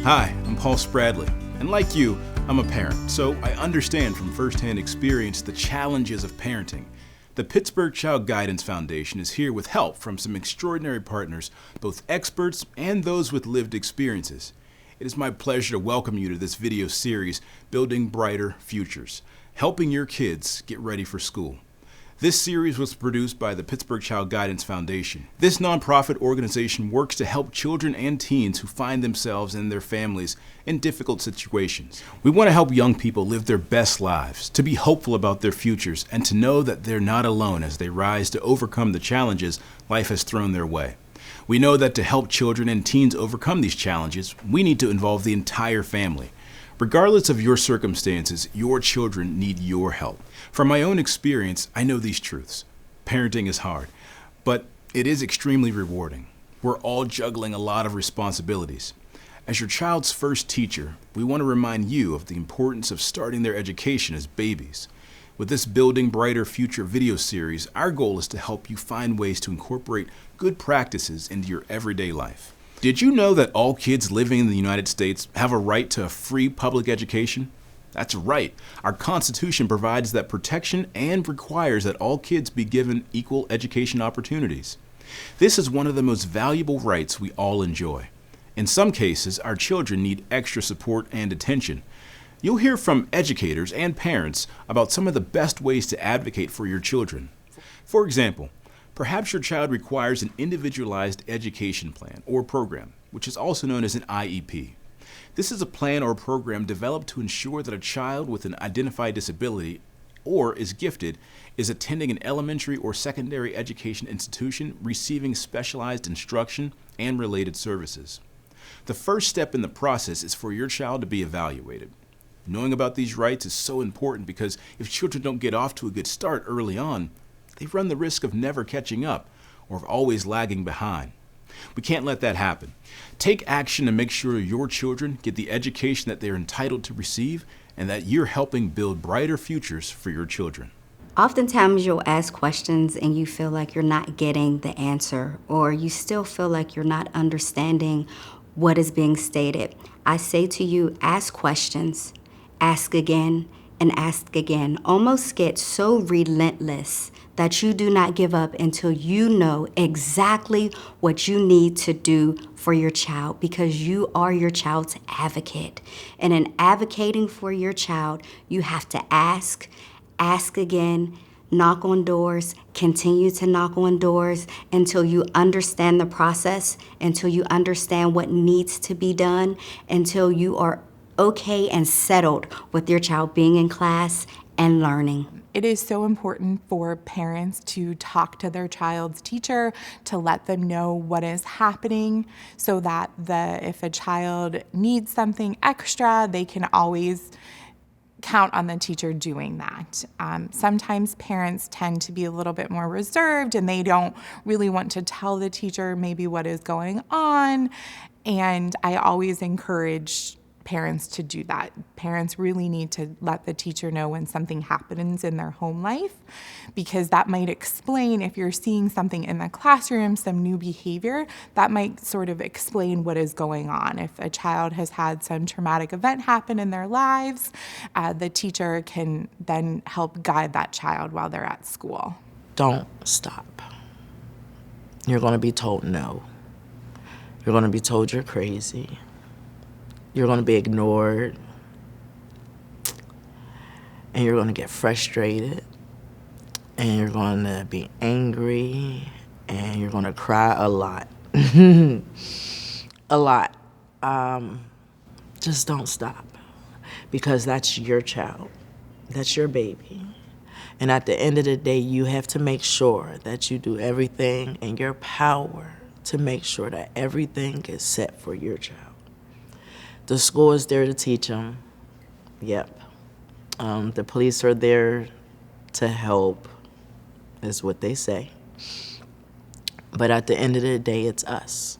Hi, I'm Paul Spradley, and like you, I'm a parent, so I understand from firsthand experience the challenges of parenting. The Pittsburgh Child Guidance Foundation is here with help from some extraordinary partners, both experts and those with lived experiences. It is my pleasure to welcome you to this video series, Building Brighter Futures, helping your kids get ready for school. This series was produced by the Pittsburgh Child Guidance Foundation. This nonprofit organization works to help children and teens who find themselves and their families in difficult situations. We want to help young people live their best lives, to be hopeful about their futures, and to know that they're not alone as they rise to overcome the challenges life has thrown their way. We know that to help children and teens overcome these challenges, we need to involve the entire family. Regardless of your circumstances, your children need your help. From my own experience, I know these truths. Parenting is hard, but it is extremely rewarding. We're all juggling a lot of responsibilities. As your child's first teacher, we want to remind you of the importance of starting their education as babies. With this Building Brighter Future video series, our goal is to help you find ways to incorporate good practices into your everyday life. Did you know that all kids living in the United States have a right to a free public education? That's right. Our Constitution provides that protection and requires that all kids be given equal education opportunities. This is one of the most valuable rights we all enjoy. In some cases, our children need extra support and attention. You'll hear from educators and parents about some of the best ways to advocate for your children. For example, perhaps your child requires an individualized education plan or program, which is also known as an IEP. This is a plan or program developed to ensure that a child with an identified disability or is gifted is attending an elementary or secondary education institution receiving specialized instruction and related services. The first step in the process is for your child to be evaluated. Knowing about these rights is so important because if children don't get off to a good start early on, they run the risk of never catching up or of always lagging behind. We can't let that happen. Take action to make sure your children get the education that they're entitled to receive and that you're helping build brighter futures for your children. Oftentimes you'll ask questions and you feel like you're not getting the answer, or you still feel like you're not understanding what is being stated. I say to you, ask questions, ask again, and ask again. Almost get so relentless that you do not give up until you know exactly what you need to do for your child, because you are your child's advocate. And in advocating for your child, you have to ask again, knock on doors, continue to knock on doors until you understand the process, until you understand what needs to be done, until you are okay and settled with your child being in class and learning. It is so important for parents to talk to their child's teacher, to let them know what is happening so that if a child needs something extra, they can always count on the teacher doing that. Sometimes parents tend to be a little bit more reserved and they don't really want to tell the teacher maybe what is going on. And I always encourage parents to do that. Parents really need to let the teacher know when something happens in their home life, because that might explain, if you're seeing something in the classroom, some new behavior, that might sort of explain what is going on. If a child has had some traumatic event happen in their lives, the teacher can then help guide that child while they're at school. Don't stop. You're going to be told no. You're going to be told you're crazy. You're going to be ignored, and you're going to get frustrated, and you're going to be angry, and you're going to cry a lot. A lot. Just don't stop, because that's your child. That's your baby. And at the end of the day, you have to make sure that you do everything in your power to make sure that everything is set for your child. The school is there to teach them. Yep. The police are there to help, is what they say. But at the end of the day, it's us.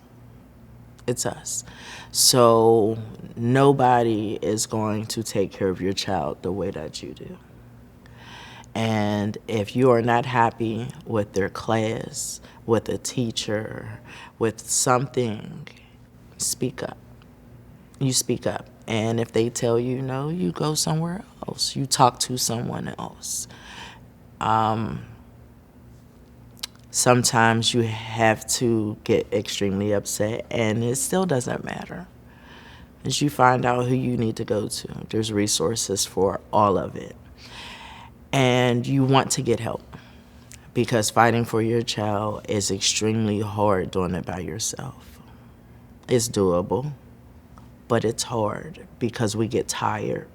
It's us. So nobody is going to take care of your child the way that you do. And if you are not happy with their class, with a teacher, with something, speak up. You speak up. And if they tell you no, you go somewhere else. You talk to someone else. Sometimes you have to get extremely upset, and it still doesn't matter. As you find out who you need to go to, there's resources for all of it. And you want to get help, because fighting for your child is extremely hard doing it by yourself. It's doable, but it's hard because we get tired,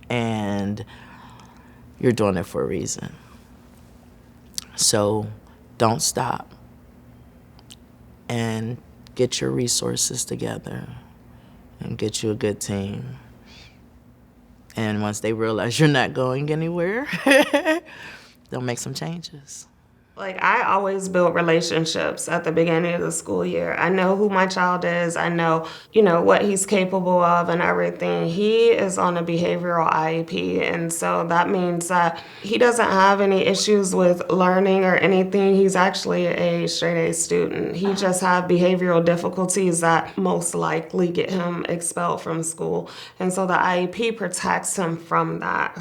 and you're doing it for a reason. So don't stop, and get your resources together and get you a good team. And once they realize you're not going anywhere, they'll make some changes. Like, I always build relationships at the beginning of the school year. I know who my child is. I know, what he's capable of and everything. He is on a behavioral IEP, and so that means that he doesn't have any issues with learning or anything. He's actually a straight A student. He just have behavioral difficulties that most likely get him expelled from school. And so the IEP protects him from that,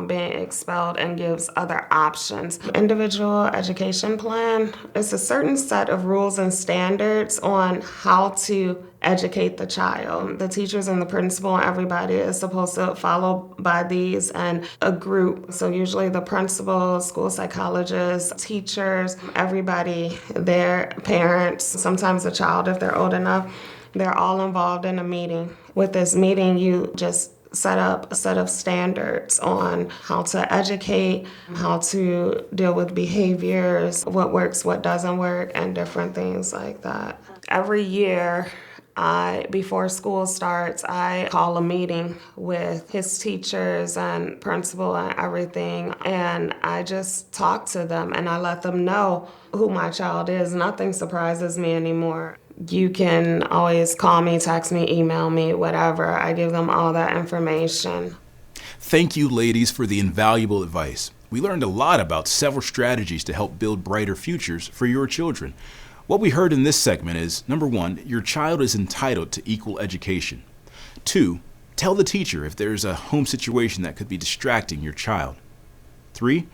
being expelled, and gives other options. Individual education plan is a certain set of rules and standards on how to educate the child. The teachers and the principal and everybody is supposed to follow by these, and a group. So usually the principal, school psychologists, teachers, everybody, their parents, sometimes the child if they're old enough, they're all involved in a meeting. With this meeting, you just set up a set of standards on how to educate, how to deal with behaviors, what works, what doesn't work, and different things like that. Every year, before school starts, I call a meeting with his teachers and principal and everything, and I just talk to them and I let them know who my child is. Nothing surprises me anymore. You can always call me, text me, email me, whatever. I give them all that information. Thank you, ladies, for the invaluable advice. We learned a lot about several strategies to help build brighter futures for your children. What we heard in this segment is, number 1, your child is entitled to equal education. 2, tell the teacher if there's a home situation that could be distracting your child. 3,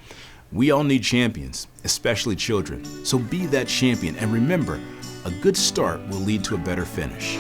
we all need champions, especially children. So be that champion, and remember, a good start will lead to a better finish.